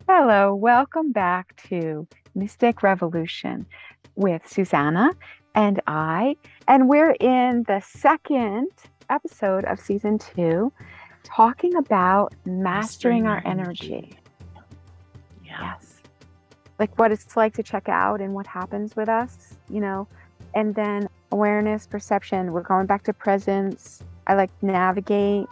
Hello, welcome back to Mystic Revolution with Susana and I. And we're in the second episode of season 2, talking about mastering our energy. Yeah. Yes. Like what it's like to check out and what happens with us, and then awareness, perception. We're going back to presence. I like navigate,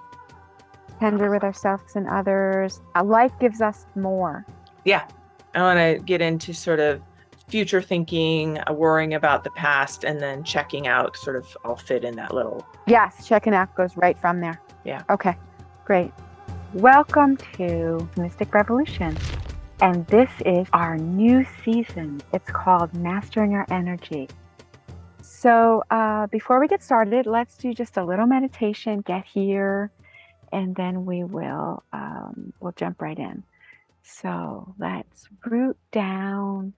tender with ourselves and others. Life gives us more. Yeah. I want to get into sort of future thinking, worrying about the past, and then checking out sort of all fit in that little. Yes, checking out goes right from there. Yeah. Okay, great. Welcome to Mystic Revolution. And this is our new season. It's called Mastering Our Energy. So before we get started, let's do just a little meditation, get here, and then we'll jump right in. So let's root down.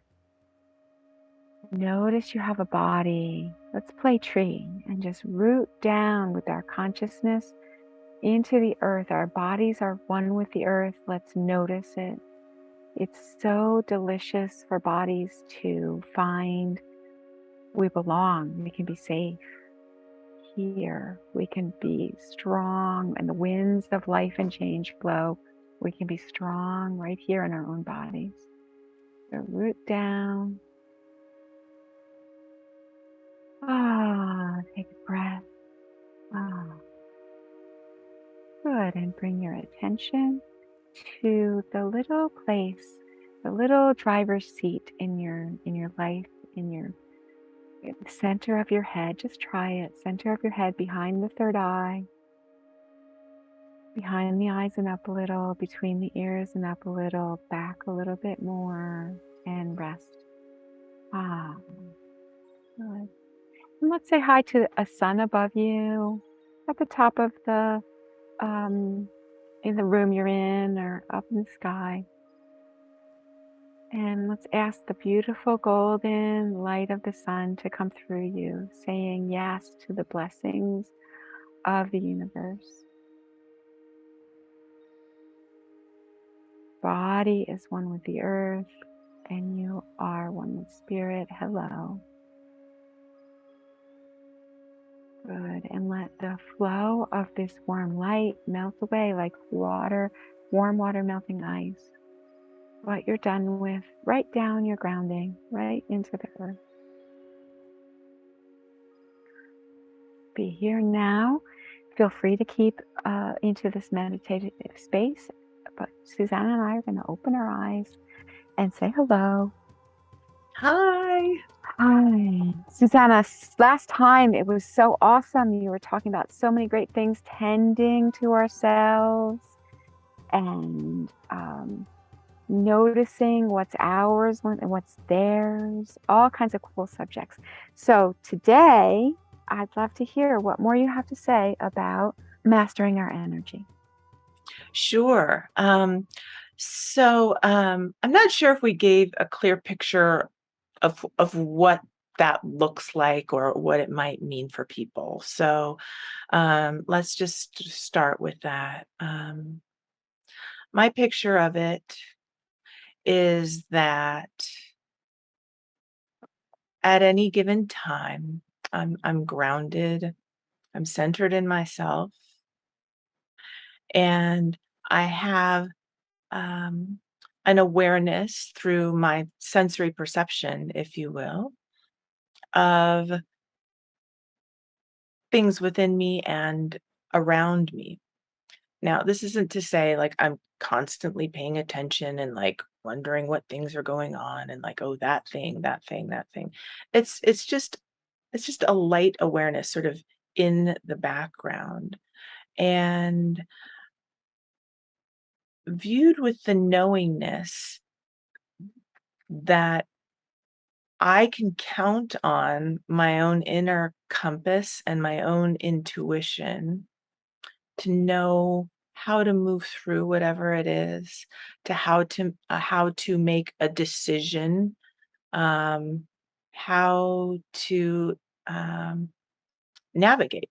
Notice you have a body. Let's play tree and just root down with our consciousness into the earth. Our bodies are one with the earth. Let's notice it. It's so delicious for bodies to find we belong. We can be safe here. We can be strong, and the winds of life and change blow. We can be strong right here in our own bodies. So root down. Take a breath. Good. And bring your attention to the little place, the little driver's seat in your life, in the center of your head. Just try it. Center of your head, behind the third eye, behind the eyes and up a little, between the ears and up a little, back a little bit more, and rest. Good. And let's say hi to a sun above you, at the top of in the room you're in, or up in the sky. And let's ask the beautiful golden light of the sun to come through you, saying yes to the blessings of the universe. Body is one with the earth, and you are one with spirit. Hello. Good. And let the flow of this warm light melt away like water, warm water melting ice. What you're done with, right down your grounding, right into the earth. Be here now. Feel free to keep into this meditative space. But Susana and I are going to open our eyes and say hello. Hi. Hi. Susana, last time it was so awesome. You were talking about so many great things, tending to ourselves and noticing what's ours and what's theirs, all kinds of cool subjects. So today, I'd love to hear what more you have to say about mastering our energy. Sure. So I'm not sure if we gave a clear picture of what that looks like or what it might mean for people. So let's just start with that. My picture of it is that at any given time, I'm grounded, I'm centered in myself, and I have an awareness through my sensory perception, if you will, of things within me and around me. Now, this isn't to say like I'm constantly paying attention and like wondering what things are going on and like, oh, that thing, that thing, that thing. It's just a light awareness sort of in the background. And viewed with the knowingness that I can count on my own inner compass and my own intuition to know how to move through whatever it is, to how to make a decision, um, how to navigate,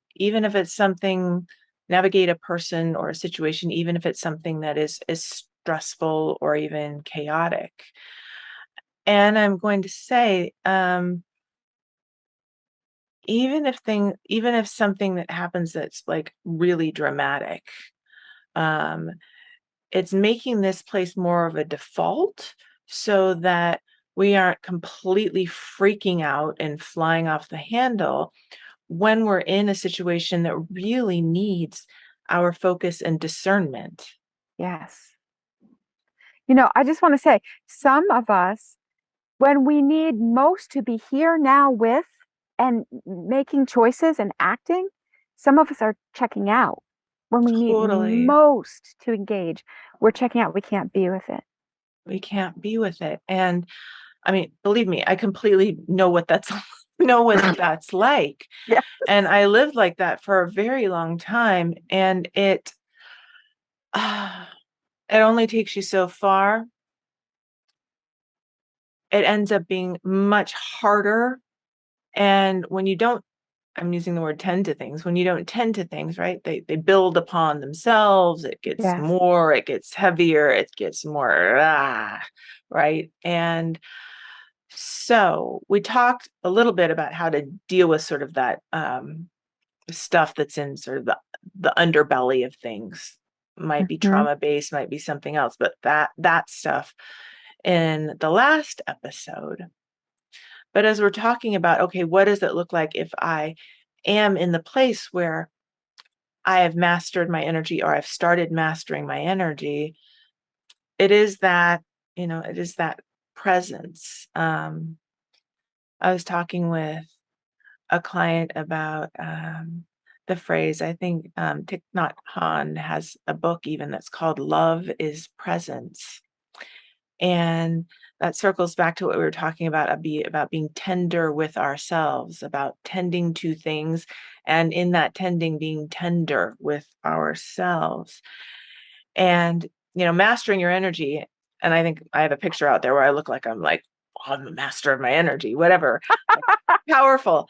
navigate a person or a situation, even if it's something that is stressful or even chaotic. And I'm going to say, even if something that happens that's like really dramatic, um, it's making this place more of a default so that we aren't completely freaking out and flying off the handle when we're in a situation that really needs our focus and discernment. Yes. I just want to say, some of us, when we need most to be here now with and making choices and acting, some of us are checking out. When we need Totally. most to engage, we're checking out. We can't be with it. We can't be with it. And I mean, believe me, I completely know what that's know what that's like. Yes. And I lived like that for a very long time. And it only takes you so far. It ends up being much harder. And when you don't, I'm using the word tend to things, when you don't tend to things, right? They build upon themselves. Yes. It gets heavier, it gets more, right? And so we talked a little bit about how to deal with sort of that stuff that's in sort of the underbelly of things. Might be Hmm. trauma based, might be something else, but that stuff in the last episode. But as we're talking about, okay, what does it look like if I am in the place where I have mastered my energy or I've started mastering my energy? It is that, it is that presence. I was talking with a client about the phrase, I think Thich Nhat Hanh has a book even that's called Love is Presence. And that circles back to what we were talking about being tender with ourselves, about tending to things, and in that tending, being tender with ourselves. And, mastering your energy. And I think I have a picture out there where I look like I'm the master of my energy, whatever. Powerful.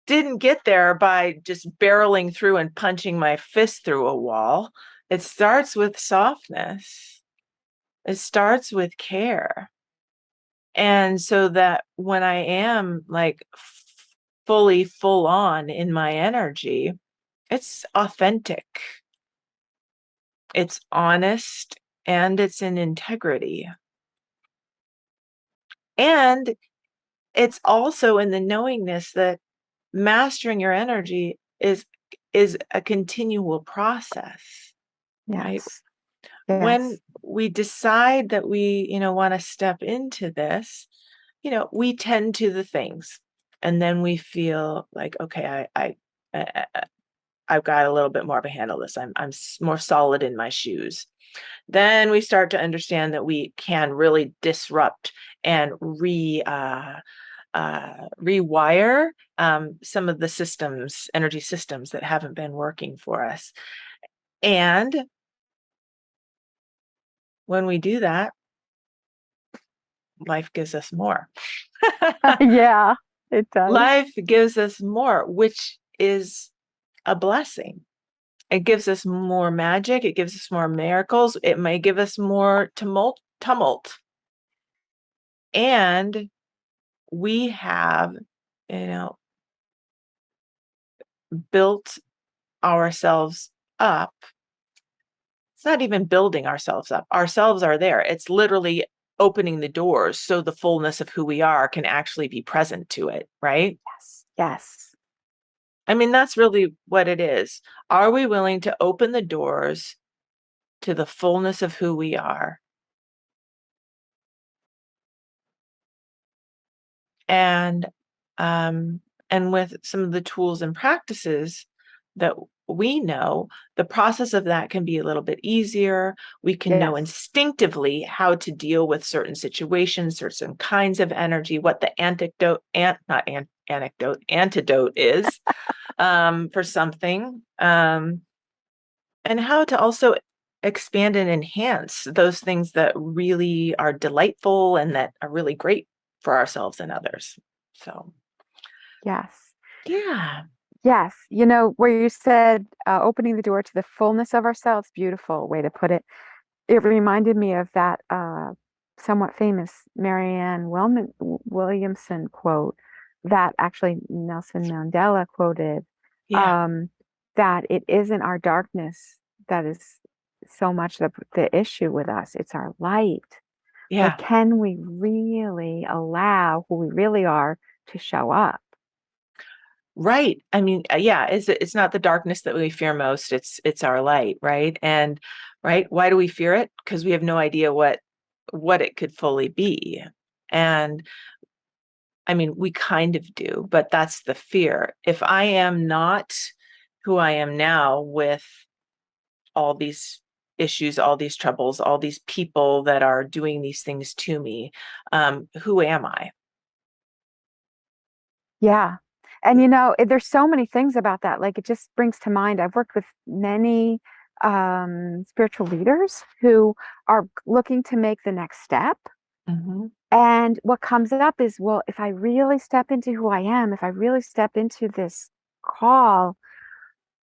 Didn't get there by just barreling through and punching my fist through a wall. It starts with softness. It starts with care. And so that when I am like fully full on in my energy, it's authentic, it's honest, and it's in integrity. And it's also in the knowingness that mastering your energy is a continual process, right? Yes. When Yes. we decide that we, want to step into this, we tend to the things, and then we feel like, okay, I I've got a little bit more of a handle this. I'm more solid in my shoes. Then we start to understand that we can really disrupt and rewire some of the systems, energy systems that haven't been working for us. And when we do that, life gives us more. Yeah, it does. Life gives us more, which is a blessing. It gives us more magic. It gives us more miracles. It may give us more tumult. And we have, you know, built ourselves up. It's not even building ourselves up. Ourselves are there. It's literally opening the doors so the fullness of who we are can actually be present to it, right? Yes. Yes. I mean, that's really what it is. Are we willing to open the doors to the fullness of who we are? And with some of the tools and practices that we know, the process of that can be a little bit easier. We can know Yes. instinctively how to deal with certain situations, certain kinds of energy, what the antidote is for something, and how to also expand and enhance those things that really are delightful and that are really great for ourselves and others. So, Yes. yeah. Yes. Where you said opening the door to the fullness of ourselves, beautiful way to put it. It reminded me of that somewhat famous Williamson quote that actually Nelson Mandela quoted, Yeah. um, that it isn't our darkness that is so much the issue with us, it's our light. Like, Yeah. can we really allow who we really are to show up? Right. I mean, yeah, it's not the darkness that we fear most, it's our light, right? And right, why do we fear it? Because we have no idea what it could fully be. And I mean, we kind of do, but that's the fear. If I am not who I am now with all these issues, all these troubles, all these people that are doing these things to me, who am I? Yeah. And there's so many things about that. Like, it just brings to mind, I've worked with many spiritual leaders who are looking to make the next step. Hmm. And what comes up is, well, if I really step into who I am, if I really step into this call,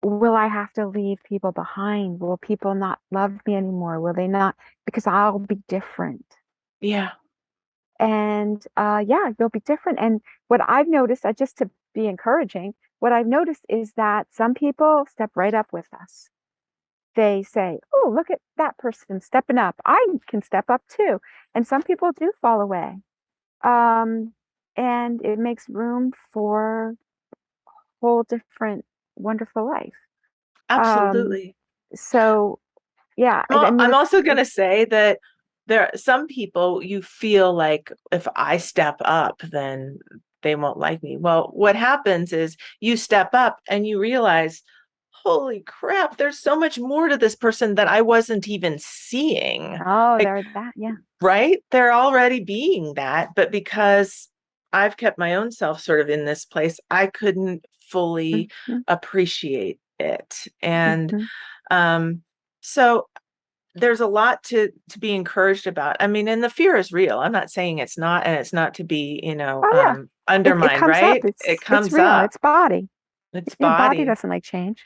will I have to leave people behind? Will people not love me anymore? Will they not? Because I'll be different. Yeah. And yeah, you'll be different. And what I've noticed, just to be encouraging, what I've noticed is that some people step right up with us. They say, oh, look at that person stepping up. I can step up too. And some people do fall away. Um, and it makes room for a whole different, wonderful life. Um, Absolutely. so yeah, I Well, mean, I'm also going to say that there are some people you feel like if I step up, then they won't like me. Well, what happens is you step up and you realize, holy crap, there's so much more to this person that I wasn't even seeing. oh, Like, there's that. Yeah. right? They're already being that, but because I've kept my own self sort of in this place, I couldn't fully Hmm. appreciate it. And Hmm. um, so there's a lot to be encouraged about. I mean, and the fear is real. I'm not saying it's not, and it's not to be, Oh yeah. It undermined, comes up. right? It It's comes real. up. It's body. It's Your body body. doesn't like change.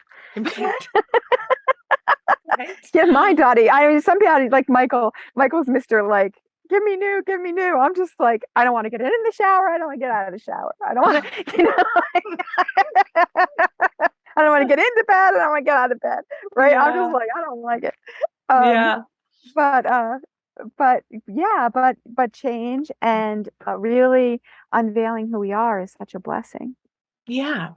Right? Yeah, my body. I mean, some people like Michael. Michael's Mr. Like, give me new, give me new. I'm just like, I don't want to get in the shower. I don't want to get out of the shower. I don't want to, I don't want to get into bed. I don't want to get out of bed. Right? I'm just Yeah. like, I don't like it. Um, Yeah. but yeah, but change and really unveiling who we are is such a blessing. Yeah.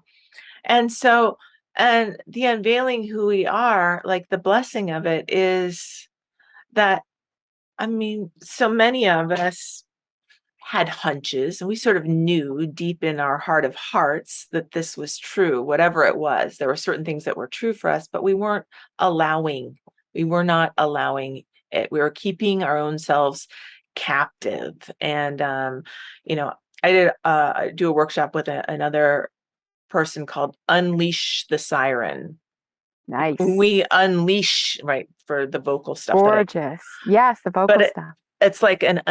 And so, and the unveiling who we are, like the blessing of it is that, I mean, so many of us had hunches and we sort of knew deep in our heart of hearts that this was true, whatever it was. There were certain things that were true for us, but we were not allowing it. We were keeping our own selves captive. And, you know, I do a workshop with another person called Unleash the Siren. Nice. We unleash, right, for the vocal stuff that I, Gorgeous. Yes, the but vocal stuff. it's like an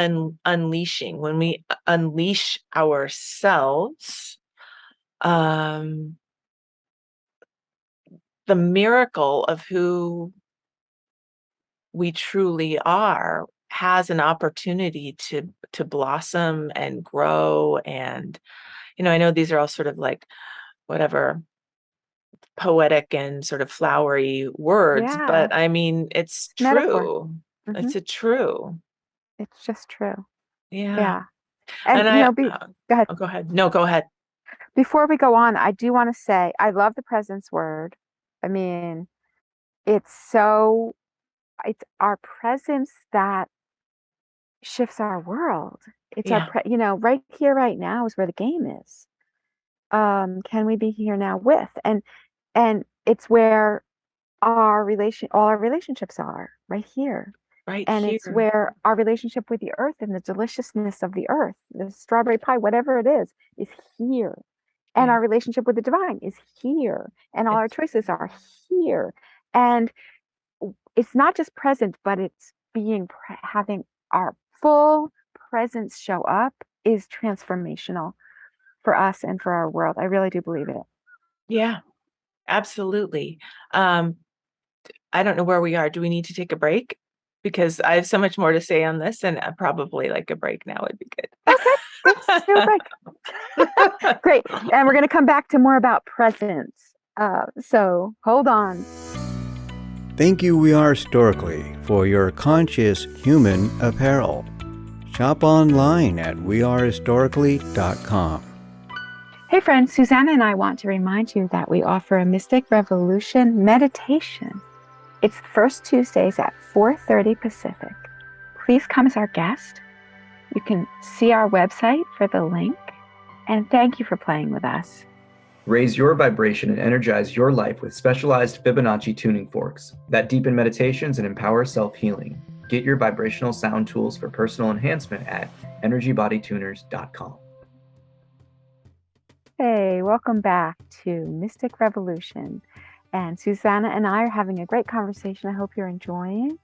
unleashing when we unleash ourselves. Um, the miracle of who we truly are has an opportunity to blossom and grow. And I know these are all sort of like whatever poetic and sort of flowery words, Yeah, but I mean, it's metaphor. true. Hmm. It's a true. It's just true. Yeah. Yeah. And And I, go ahead. oh, go ahead. No, go ahead. Before we go on, I do want to say I love the presence word. I mean, it's so it's our presence that shifts our world. It's Yeah. right here, right now is where the game is. Can we be here now with? And it's where all our relationships are right here. Right And it's here. where our relationship with the earth and the deliciousness of the earth, the strawberry pie, whatever it is here. And Yeah. our relationship with the divine is here. And all our It's choices are here. And it's not just present, but it's having our full presence show up is transformational for us and for our world. I really do believe it. yeah, absolutely. Um, I don't know where we are. Do we need to take a break because I have so much more to say on this, and probably like a break now would be good. Okay, let's do a break. Great. And we're going to come back to more about presence. So hold on. Thank you, We Are Historically, for your conscious human apparel. Shop online at wearehistorically.com. Hey friends, Susana and I want to remind you that we offer a Mystic Revolution meditation. It's the first Tuesdays at 4:30 Pacific. Please come as our guest. You can see our website for the link. And thank you for playing with us. Raise your vibration and energize your life with specialized Fibonacci tuning forks that deepen meditations and empower self-healing. Get your vibrational sound tools for personal enhancement at energybodytuners.com. Hey, welcome back to Mystic Revolution. And Susana and I are having a great conversation. I hope you're enjoying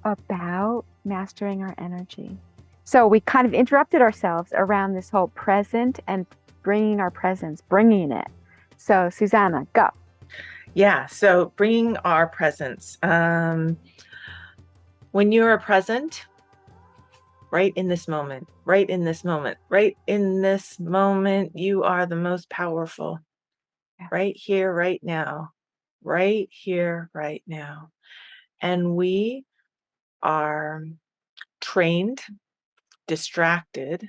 about mastering our energy. So we kind of interrupted ourselves around this whole present and bringing our presence, bringing it. So Susana, go. Yeah, so bringing our presence. When you are present, right in this moment, right in this moment, right in this moment, you are the most powerful. Yeah. Right here, right now, right here, right now. And we are trained, distracted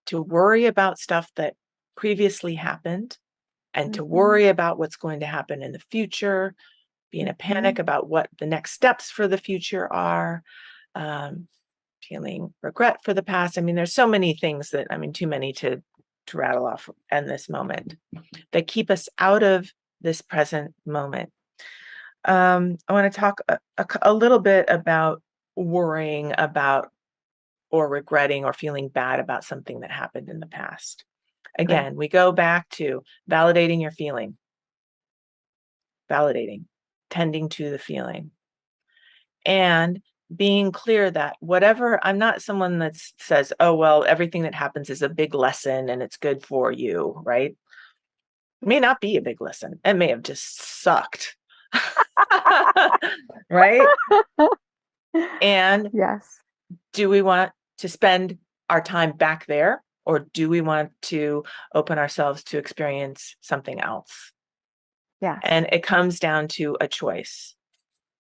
to worry about stuff that previously happened and to worry about what's going to happen in the future, be in a panic about what the next steps for the future are, feeling regret for the past. I mean, there's so many things that, too many to rattle off in this moment that keep us out of this present moment. I want to talk a little bit about worrying about or regretting or feeling bad about something that happened in the past. Again, we go back to validating your feeling, validating, tending to the feeling, and being clear that whatever, I'm not someone that says, oh, well, everything that happens is a big lesson and it's good for you, right? It may not be a big lesson. It may have just sucked. Right? And yes, do we want to spend our time back there, or do we want to open ourselves to experience something else? yes. And it comes down to a choice.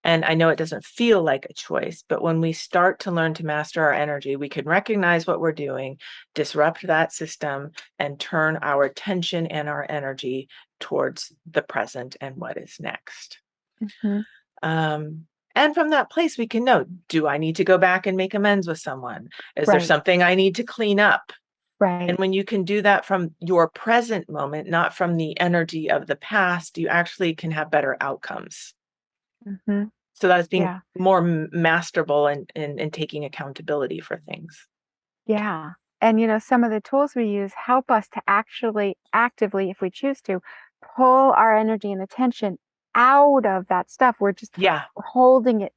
And I know it doesn't feel like a choice, but when we start to learn to master our energy, we can recognize what we're doing, disrupt that system, and turn our attention and our energy towards the present and what is next. And from that place, we can know, do I need to go back and make amends with someone? Is there something I need to clean up? Right. And when you can do that from your present moment, not from the energy of the past, you actually can have better outcomes. So that's being more masterful and taking accountability for things. Yeah. And some of the tools we use help us to actually actively, if we choose to, pull our energy and attention out of that stuff. We're just holding it.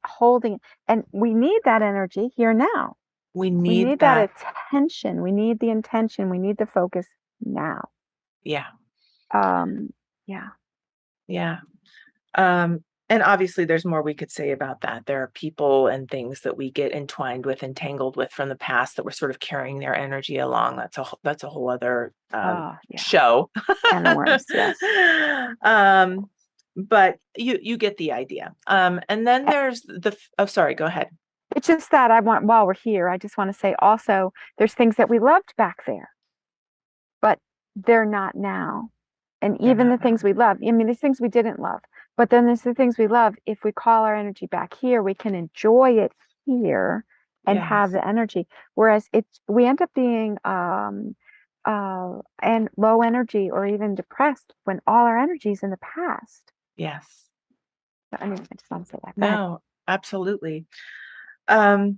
And we need that energy here now. We need need that attention. We need the intention. We need the focus now. Yeah. Yeah. And obviously there's more we could say about that. There are people and things that we get entwined with, entangled with from the past that we're sort of carrying their energy along. That's a whole other show. And the worms, yes. But you get the idea. And then there's sorry, go ahead. It's just that while we're here, I just want to say also, there's things that we loved back there, but they're not now. And even the things we love, there's things we didn't love, but then there's the things we love. If we call our energy back here, we can enjoy it here and have the energy. Whereas we end up being and low energy or even depressed when all our energy is in the past. Yes. I just want to say that. No, absolutely. And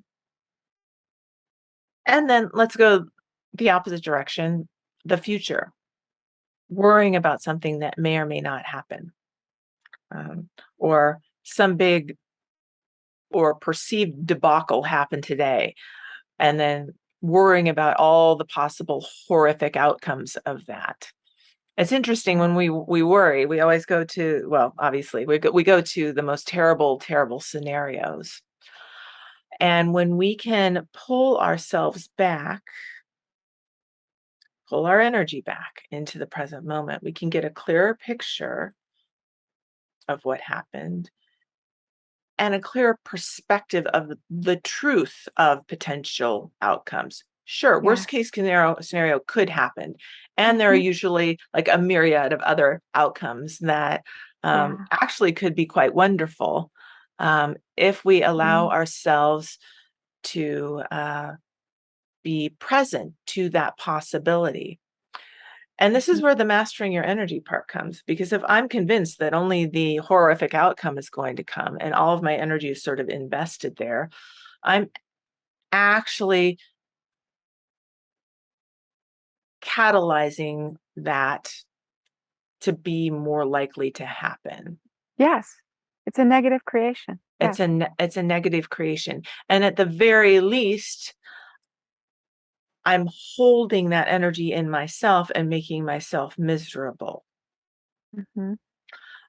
then let's go the opposite direction, the future. Worrying about something that may or may not happen, or some big or perceived debacle happen today, and then worrying about all the possible horrific outcomes of that. It's interesting when we worry, we always go to, well, obviously we go to the most terrible scenarios. And when we can pull ourselves back, pull our energy back into the present moment, we can get a clearer picture of what happened and a clearer perspective of the truth of potential outcomes. Sure, worst case scenario could happen. And there are usually like a myriad of other outcomes that actually could be quite wonderful if we allow ourselves to be present to that possibility. And this is where the mastering your energy part comes, because if I'm convinced that only the horrific outcome is going to come and all of my energy is sort of invested there, I'm actually catalyzing that to be more likely to happen. Yes. It's a negative creation. Yes. It's a negative creation. And at the very least, I'm holding that energy in myself and making myself miserable.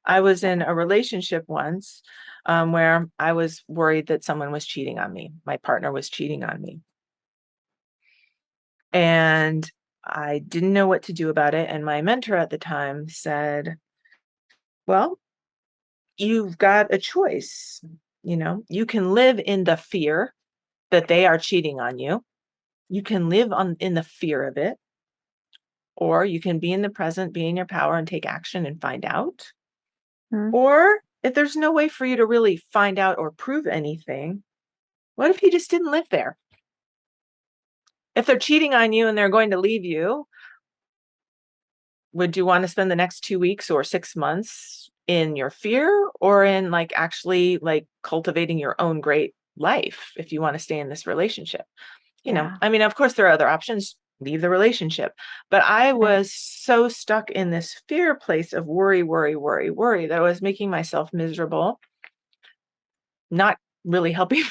I was in a relationship once where I was worried that someone was cheating on me. My partner was cheating on me. And I didn't know what to do about it. And my mentor at the time said, well, you've got a choice. You know, you can live in the fear that they are cheating on you. You can live in the fear of it. Or you can be in the present, be in your power and take action and find out. Or if there's no way for you to really find out or prove anything, what if you just didn't live there? If they're cheating on you and they're going to leave you, would you want to spend the next 2 weeks or 6 months in your fear or in like actually like cultivating your own great life if you want to stay in this relationship? You know, I mean, of course, there are other options. Leave the relationship. But I was so stuck in this fear place of worry that I was making myself miserable, not really helping the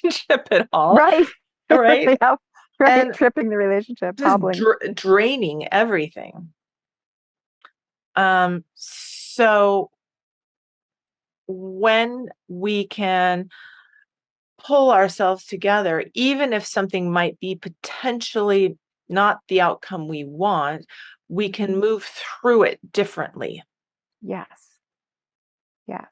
relationship at all. Right. Right. And tripping the relationship, just hobbling. Draining everything. So when we can pull ourselves together, even if something might be potentially not the outcome we want, we can move through it differently. Yes. Yes.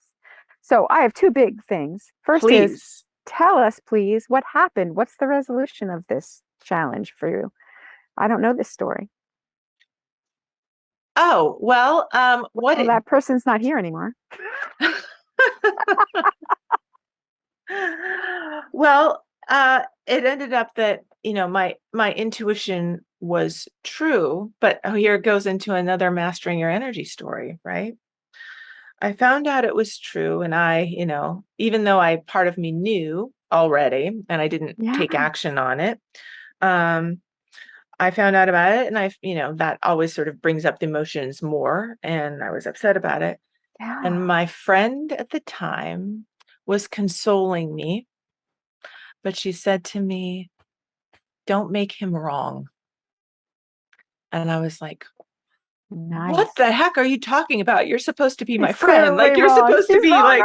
So I have two big things. First is, tell us, please, what happened? What's the resolution of this challenge for you? I don't know this story. Oh, well, that person's not here anymore. Well, it ended up that, you know, my intuition was true, but here it goes into another mastering your energy story, right? I found out it was true. And I, you know, even though part of me knew already and I didn't take action on it, I found out about it and you know, that always sort of brings up the emotions more. And I was upset about it. Yeah. And my friend at the time was consoling me, but she said to me, don't make him wrong. And I was like, what the heck are you talking about? You're supposed to be my friend. Like you're supposed to be like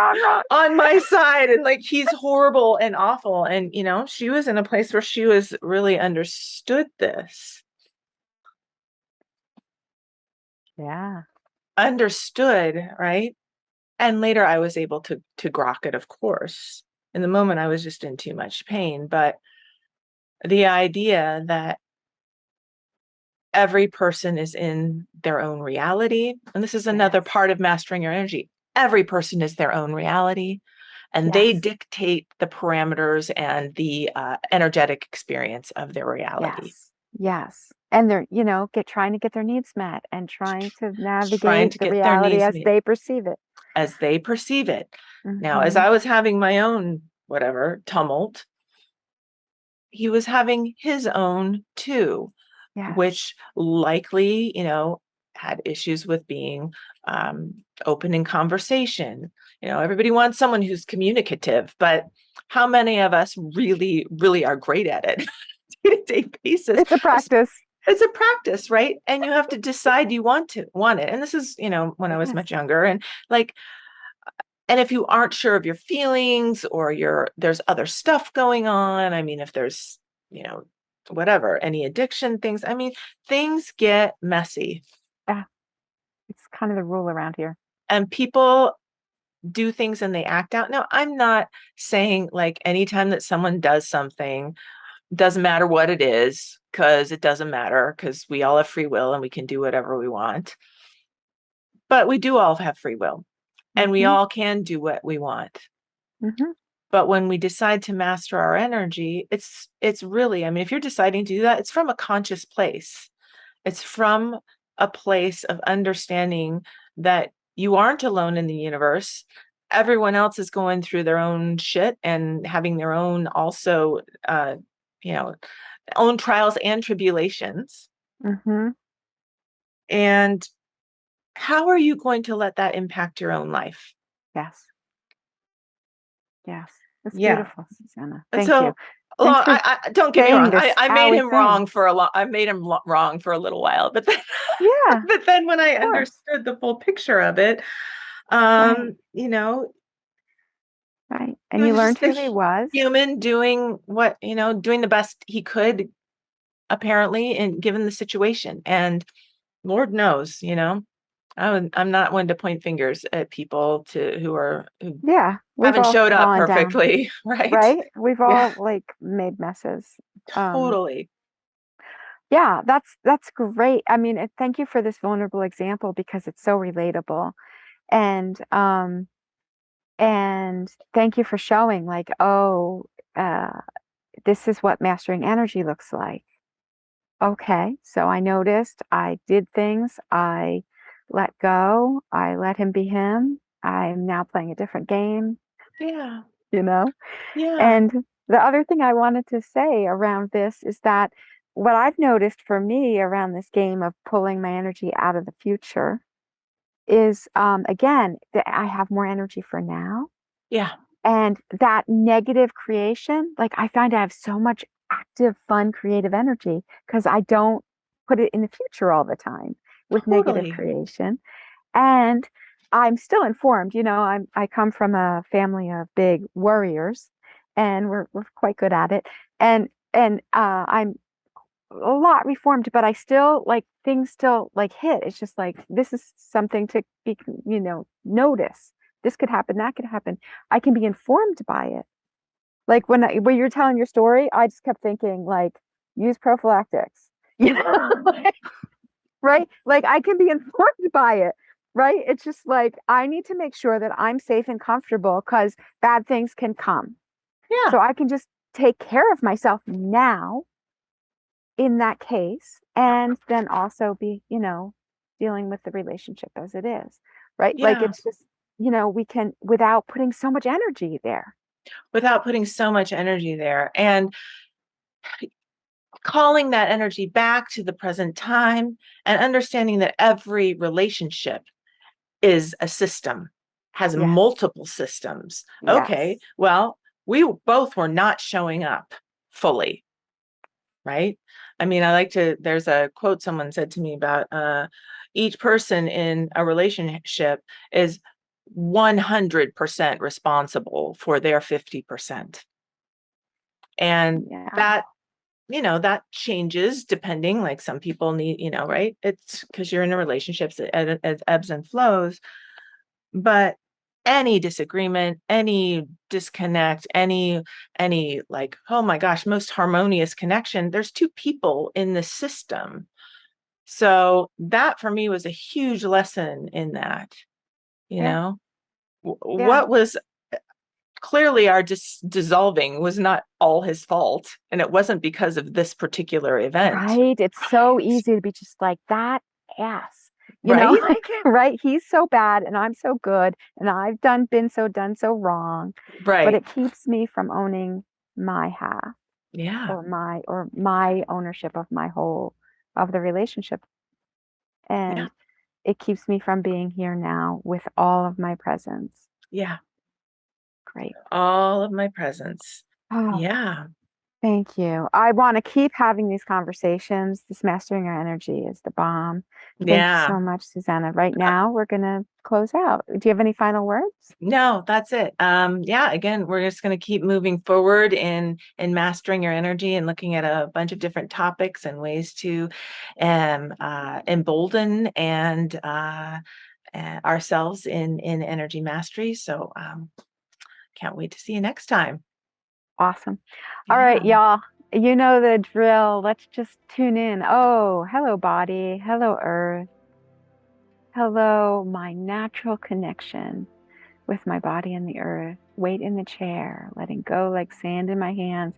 on my side and like he's horrible and awful. And, you know, she was in a place where she was really understood this. Yeah. Understood, right? And later I was able to grok it, of course. In the moment, I was just in too much pain. But the idea that every person is in their own reality, and this is another part of mastering your energy. Every person is their own reality, and they dictate the parameters and the energetic experience of their reality. Yes. And they're, you know, trying to get their needs met and trying to navigate the reality as they perceive it. As they perceive it. Now, as I was having my own tumult, he was having his own too, which likely, you know, had issues with being open in conversation. You know, everybody wants someone who's communicative, but how many of us really are great at it? Day-to-day basis. It's a practice. it's a practice, right? And you have to decide you want it. And this is, when I was much younger, and like, and if you aren't sure of your feelings, or there's other stuff going on, I mean, if there's, whatever, any addiction things, I mean, things get messy. Yeah. It's kind of the rule around here. And people do things and they act out. Now, I'm not saying like anytime that someone does something, doesn't matter what it is, because it doesn't matter, because we all have free will and we can do whatever we want. But we do all have free will, and we all can do what we want. But when we decide to master our energy, it's really, I mean, if you're deciding to do that, it's from a conscious place. It's from a place of understanding that you aren't alone in the universe. Everyone else is going through their own shit and having their own also, own trials and tribulations. And how are you going to let that impact your own life? Yes. It's beautiful, Susana. Thank you. I don't get me wrong. I made him wrong for I made him wrong for a little while, but then, but then when I understood the full picture of it, Right. And you learned who he was. Human doing what, doing the best he could, apparently, and given the situation. And Lord knows, I'm not one to point fingers at people who haven't showed up perfectly, right? We've all like made messes. Totally. Yeah, that's great. I mean, thank you for this vulnerable example, because it's so relatable. And thank you for showing like, this is what mastering energy looks like. Okay, so I noticed, I did things, I let go, I let him be him. I'm now playing a different game. Yeah. Yeah. And the other thing I wanted to say around this is that what I've noticed for me around this game of pulling my energy out of the future is, again, that I have more energy for now. Yeah. And that negative creation, like I find I have so much active, fun, creative energy because I don't put it in the future all the time with negative creation. And I'm still informed, I come from a family of big worriers, and we're quite good at it. And I'm a lot reformed, but I still like things still like hit. It's just like, this is something to be, notice. This could happen, that could happen. I can be informed by it. Like when you're telling your story, I just kept thinking like, use prophylactics, right? Like I can be informed by it, right? It's just like, I need to make sure that I'm safe and comfortable because bad things can come. Yeah. So I can just take care of myself now in that case, and then also be, dealing with the relationship as it is, right? Like it's just, we can, without putting so much energy there. And calling that energy back to the present time, and understanding that every relationship is a system, has multiple systems. Okay, well, we both were not showing up fully, right? I mean, there's a quote someone said to me about each person in a relationship is 100% responsible for their 50%. And that, that changes depending, like some people need, right? It's because you're in a relationship, it ebbs and flows. But any disagreement, any disconnect, any like, oh my gosh, most harmonious connection, there's two people in the system. So that for me was a huge lesson in that, what was clearly our dissolving was not all his fault, and it wasn't because of this particular event. Right. It's so easy to be just like that ass. Right? He's so bad and I'm so good and I've done so wrong. Right. But it keeps me from owning my half. Yeah. Or my ownership of my whole of the relationship. And it keeps me from being here now with all of my presence. Yeah. Great. All of my presence. Oh, yeah. Thank you. I want to keep having these conversations. This mastering our energy is the bomb. Thank you so much, Susana. Right now, we're going to close out. Do you have any final words? No, that's it. Yeah, again, we're just going to keep moving forward in mastering your energy and looking at a bunch of different topics and ways to embolden and ourselves in energy mastery. So can't wait to see you next time. Awesome. All right, y'all. You know the drill. Let's just tune in. Oh, hello, body. Hello, earth. Hello, my natural connection with my body and the earth. Weight in the chair, letting go like sand in my hands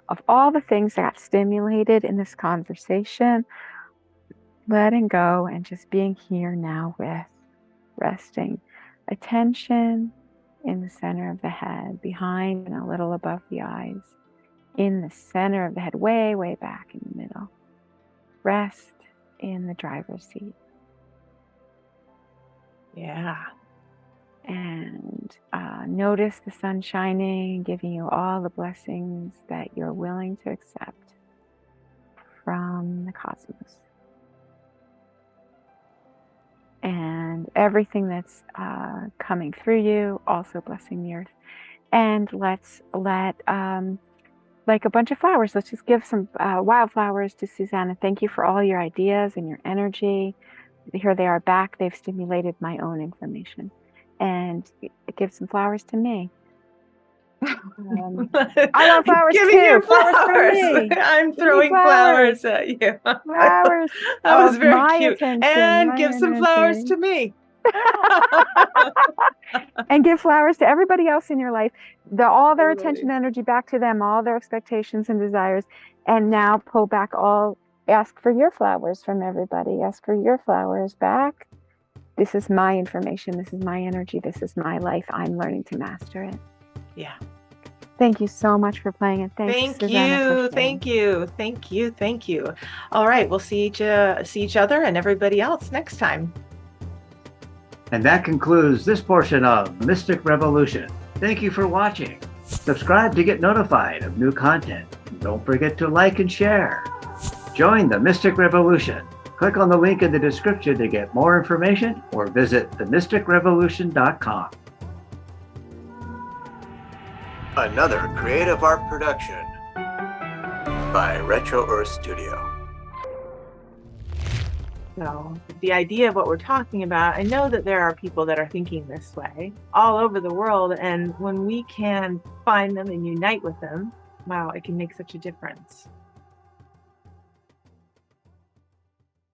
of all the things that got stimulated in this conversation. Letting go and just being here now with resting. Attention in the center of the head, behind and a little above the eyes. In the center of the head, way, way back in the middle. Rest in the driver's seat. Yeah. And notice the sun shining, giving you all the blessings that you're willing to accept from the cosmos. And everything that's coming through you, also blessing the earth. And let's let, like a bunch of flowers, let's just give some wildflowers to Susana. Thank you for all your ideas and your energy. Here they are back. They've stimulated my own information. And give some flowers to me. I want flowers Giving too. you Flowers for flowers. me. I'm throwing flowers at you. Flowers. That was very my cute. attention, And my give some flowers energy. to me. And give flowers to everybody else in your life. All their Totally. attention, energy back to them, all their expectations and desires. And now pull back all. Ask for your flowers from everybody. Ask for your flowers back. This is my information. This is my energy. This is my life. I'm learning to master it. Yeah. Thank you so much for playing it. Thank you. All right, we'll see each other and everybody else next time. And that concludes this portion of Mystic Revolution. Thank you for watching. Subscribe to get notified of new content. Don't forget to like and share. Join the Mystic Revolution. Click on the link in the description to get more information or visit themysticrevolution.com. Another creative art production by Retro Earth Studio. So the idea of what we're talking about, I know that there are people that are thinking this way all over the world. And when we can find them and unite with them, wow, it can make such a difference.